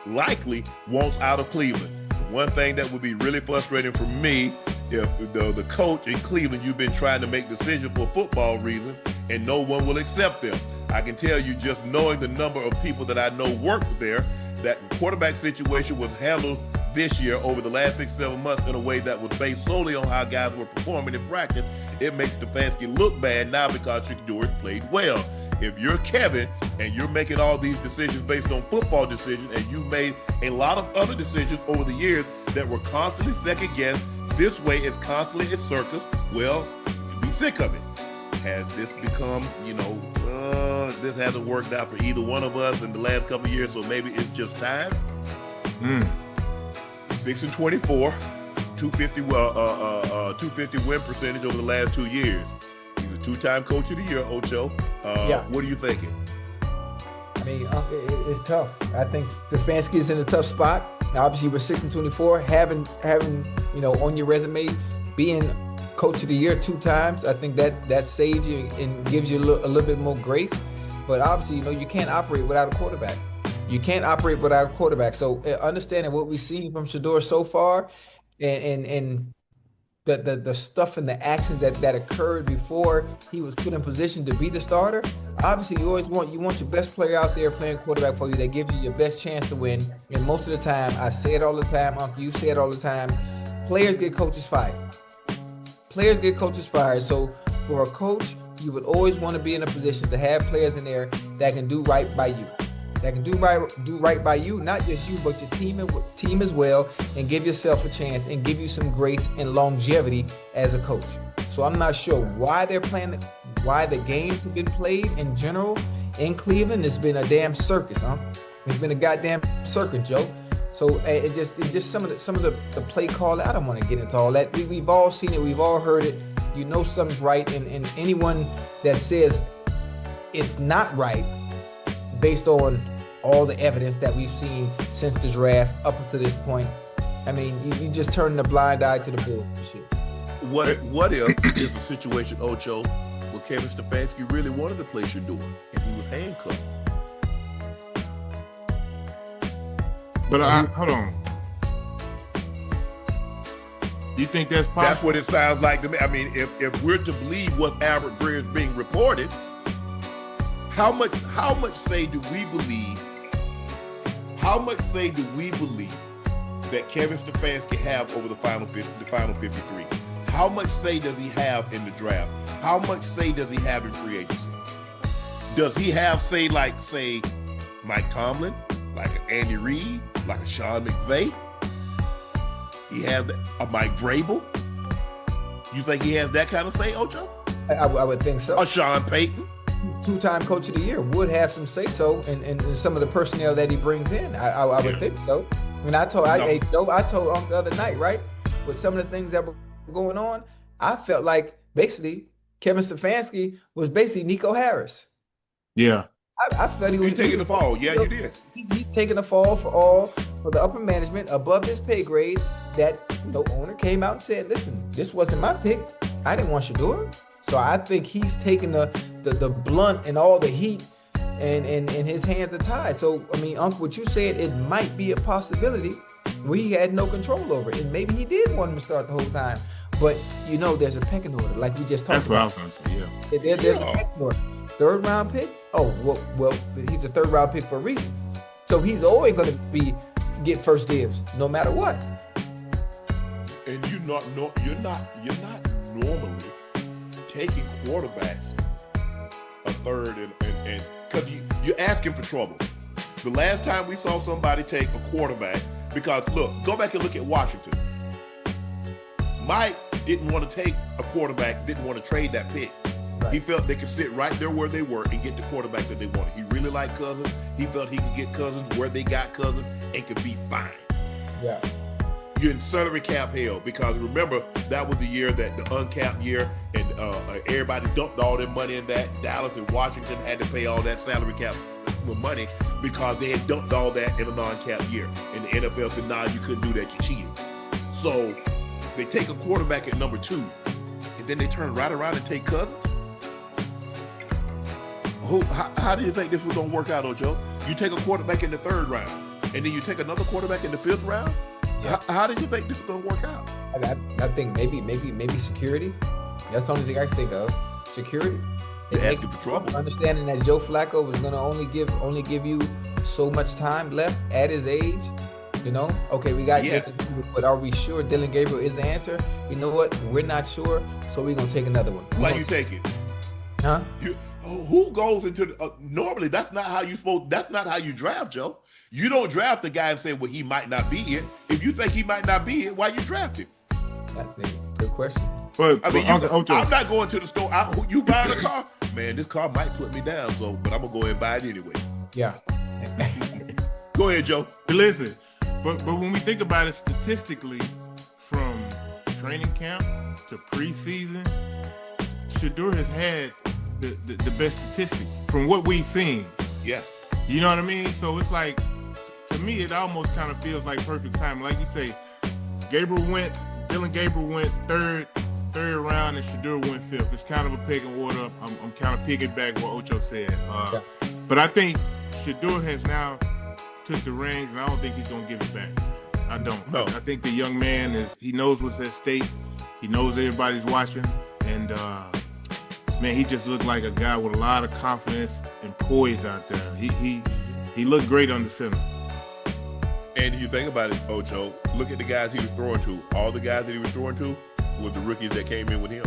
likely wants out of Cleveland. One thing that would be really frustrating for me, if the coach in Cleveland, you've been trying to make decisions for football reasons and no one will accept them. I can tell you, just knowing the number of people that I know work there, that quarterback situation was handled this year over the last 6-7 months in a way that was based solely on how guys were performing in practice. It makes Stefanski look bad now because Shador played well. If you're Kevin and you're making all these decisions based on football decisions, and you made a lot of other decisions over the years that were constantly second guessed, this way is constantly a circus, well, you'll be sick of it. Has this become, this hasn't worked out for either one of us in the last couple of years, so maybe it's just time. 6-24, 250 win percentage over the last 2 years. He's a two-time coach of the year, Ocho. What are you thinking? I mean, it's tough. I think Stefanski is in a tough spot. Obviously, with 6-24, having on your resume being coach of the year 2 times, I think that saves you and gives you a little bit more grace. But obviously, you can't operate without a quarterback. You can't operate without a quarterback. So understanding what we've seen from Shador so far, and the stuff and the actions that occurred before he was put in position to be the starter. Obviously, you want your best player out there playing quarterback for you that gives you your best chance to win. And most of the time, I say it all the time, Uncle, you say it all the time, players get coaches fired. Players get coaches fired. So for a coach, you would always want to be in a position to have players in there that can do right by you. That can do right by you, not just you, but your team as well, and give yourself a chance and give you some grace and longevity as a coach. So I'm not sure why they're playing, why the games have been played in general in Cleveland. It's been a damn circus, huh? It's been a goddamn circus, Joe. So it's just some of the play call. I don't want to get into all that. We've all seen it. We've all heard it. Something's right, and anyone that says it's not right, based on all the evidence that we've seen since the draft up until this point, I mean, you just turn the blind eye to the bullshit. What if is the situation, Ocho, where Kevin Stefanski really wanted to play Shador and he was handcuffed? But hold on. You think that's possible? That's what it sounds like to me. I mean, if we're to believe what Albert Breer is being reported, how much say do we believe? How much say do we believe that Kevin Stefanski have over the final 53? How much say does he have in the draft? How much say does he have in free agency? Does he have say Mike Tomlin, like an Andy Reid, like a Sean McVay? He has a Mike Vrabel? You think he has that kind of say, Ocho? I would think so. Or Sean Payton? 2-time coach of the year would have some say so in some of the personnel that he brings in. I would think so. I mean, I told the other night, right, with some of the things that were going on, I felt like basically Kevin Stefanski was basically Nico Harris. Yeah. I felt he was taking the fall. Yeah, you did. He's taking the fall for the upper management above his pay grade. That owner came out and said, "Listen, this wasn't my pick. I didn't want Shador." So I think he's taking the blunt and all the heat, and his hands are tied. So I mean, Uncle, what you said, it might be a possibility where he had no control over it, and maybe he did want him to start the whole time. But there's a pecking order, like we just talked about. That's what I was going to say. Yeah. There's a pecking order. 3rd round pick. Oh well, he's a 3rd round pick for a reason. So he's always going to get first dibs, no matter what. And you're not normally taking quarterbacks a 3rd and because you're asking for trouble. The last time we saw somebody take a quarterback, because look, go back and look at Washington. Mike didn't want to take a quarterback, didn't want to trade that pick. Right. He felt they could sit right there where they were and get the quarterback that they wanted. He really liked Cousins. He felt he could get Cousins where they got Cousins and could be fine. Yeah. You're in salary cap hell, because remember, that was the year, that the uncapped year, and everybody dumped all their money in that. Dallas and Washington had to pay all that salary cap money because they had dumped all that in a non-cap year. And the NFL said, nah, you couldn't do that, you cheated. So they take a quarterback at number 2, and then they turn right around and take Cousins? How do you think this was going to work out, Ojo? You take a quarterback in the 3rd round. and then you take another quarterback in the 5th round. Yeah. How did you think this is going to work out? I think maybe security. That's the only thing I can think of. Security. They're asking for trouble. Understanding that Joe Flacco was going to only give you so much time left at his age. You know, okay, we got Yes. but are we sure Dylan Gabriel is the answer? You know what? We're not sure, so we're gonna take another one. Why you take it? Huh? Who goes into the, normally that's not how you draft, Joe. You don't draft a guy and say, well, he might not be it. If you think he might not be it, why you draft him? That's a good question. But I mean, Ocho, I'm not going to the store. You buying a car? Man, this car might put me down, but I'm gonna go ahead and buy it anyway. Yeah. Go ahead, Joe. listen. But when we think about it statistically, from training camp to preseason, Shedeur has had the best statistics from what we've seen. Yes. You know what I mean? So it's like, to me, it almost kind of feels like perfect time. Like you say, Dylan Gabriel went third round, and Shedeur went 5th. It's kind of a pecking order. I'm kind of piggybacking what Ocho said. Yeah. But I think Shedeur has now took the reins, and I don't think he's gonna give it back. I don't. No. I think the young man he knows what's at stake. He knows everybody's watching, and man, he just looked like a guy with a lot of confidence and poise out there. He looked great under center. And you think about it, Ocho, look at the guys he was throwing to. All the guys that he was throwing to were the rookies that came in with him.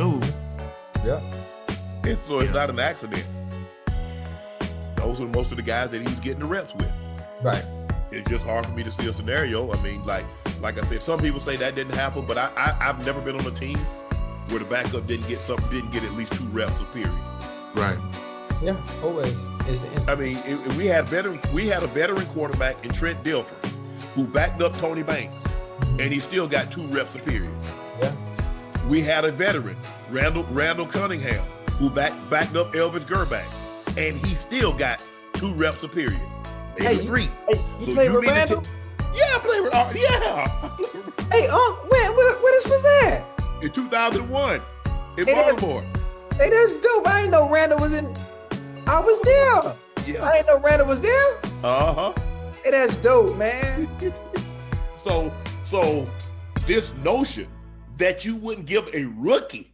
Ooh. Yeah. And so it's not an accident. Those are most of the guys that he was getting the reps with. Right. It's just hard for me to see a scenario. I mean, like I said, some people say that didn't happen, but I've never been on a team where the backup didn't get at least 2 reps a period. Right. Yeah. Always. I mean, we had a veteran quarterback in Trent Dilfer who backed up Tony Banks, and he still got 2 reps a period. Yeah. We had a veteran, Randall Cunningham, who backed up Elvis Gerback, and he still got 2 reps a period. Maybe 3. You played with Randall? Yeah, I played with Hey, where this was at? in 2001 in Baltimore. Hey, that's dope. I ain't know Randall was in. I was there. Yeah. I ain't know Randall was there. Uh-huh. Hey, that's dope, man. So this notion that you wouldn't give a rookie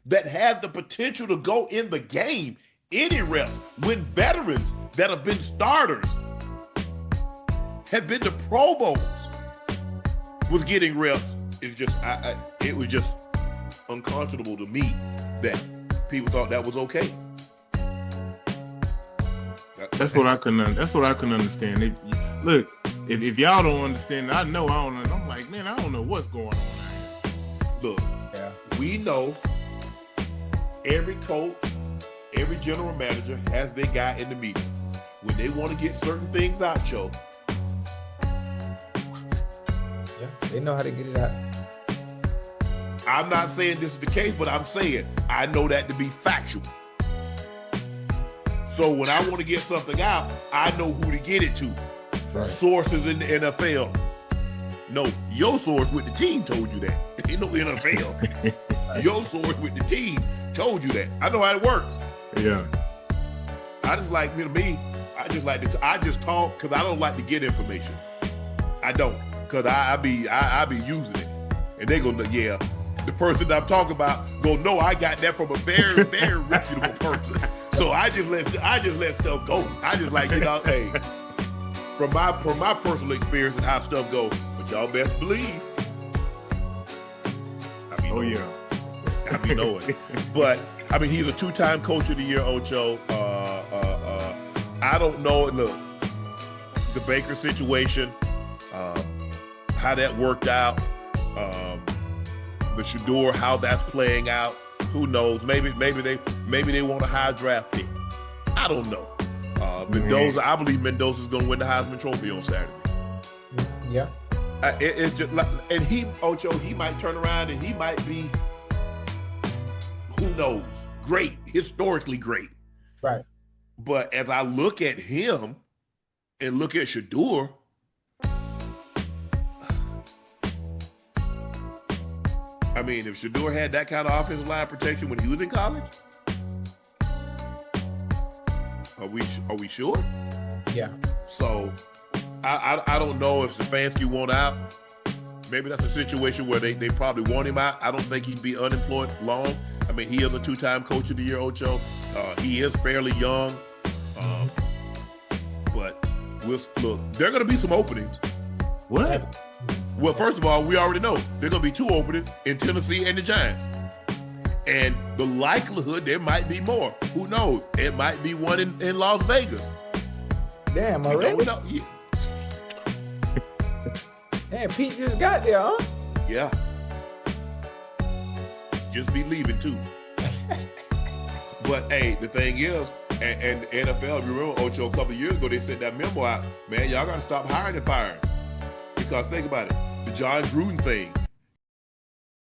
that has the potential to go in the game any reps when veterans that have been starters have been to Pro Bowls was getting reps is just it was just unconscionable to me that people thought that was okay. That's what I couldn't understand. If y'all don't understand, I know I don't. I'm like, man, I don't know what's going on out here. Look, we know every coach, every general manager has their guy in the meeting. When they want to get certain things out, Joe. Yeah, they know how to get it out. I'm not saying this is the case, but I'm saying I know that to be factual. So when I want to get something out, I know who to get it to. Right. Sources in the NFL. No, your source with the team told you that. Ain't no NFL. Your source with the team told you that. I know how it works. Yeah. I just like, I just talk because I don't like to get information. I don't, because I be using it, and they gonna yeah. The person that I'm talking about go no, I got that from a very very reputable person. So I just let stuff go. I just like hey, from my personal experience and how stuff goes. But y'all best believe. I be knowing. But I mean, he's a 2-time Coach of the Year, Ocho. I don't know. Look, the Baker situation, how that worked out, the Shedeur, how that's playing out. Who knows? Maybe they want a high draft pick. I don't know. Mendoza, I believe Mendoza's going to win the Heisman Trophy on Saturday. Yeah. It's just like, and Ocho, he might turn around and he might be, who knows, great, historically great. Right. But as I look at him and look at Shedeur, I mean, if Shedeur had that kind of offensive line protection when he was in college, are we sure? Yeah. So I don't know if Stefanski want out. Maybe that's a situation where they probably want him out. I don't think he'd be unemployed long. I mean, he is a 2-time coach of the year, Ocho. He is fairly young. But look, there are going to be some openings. What? Well, first of all, we already know there are going to be 2 openings in Tennessee and the Giants. And the likelihood there might be more. Who knows? It might be one in Las Vegas. Damn, You already? don't know. Yeah. Damn, Pete just got there, huh? Yeah. Just be leaving too. But hey, the thing is, and the NFL, if you remember, Ocho, a couple of years ago, they sent that memo out. Man, y'all got to stop hiring and firing. Because think about it, the John Gruden thing.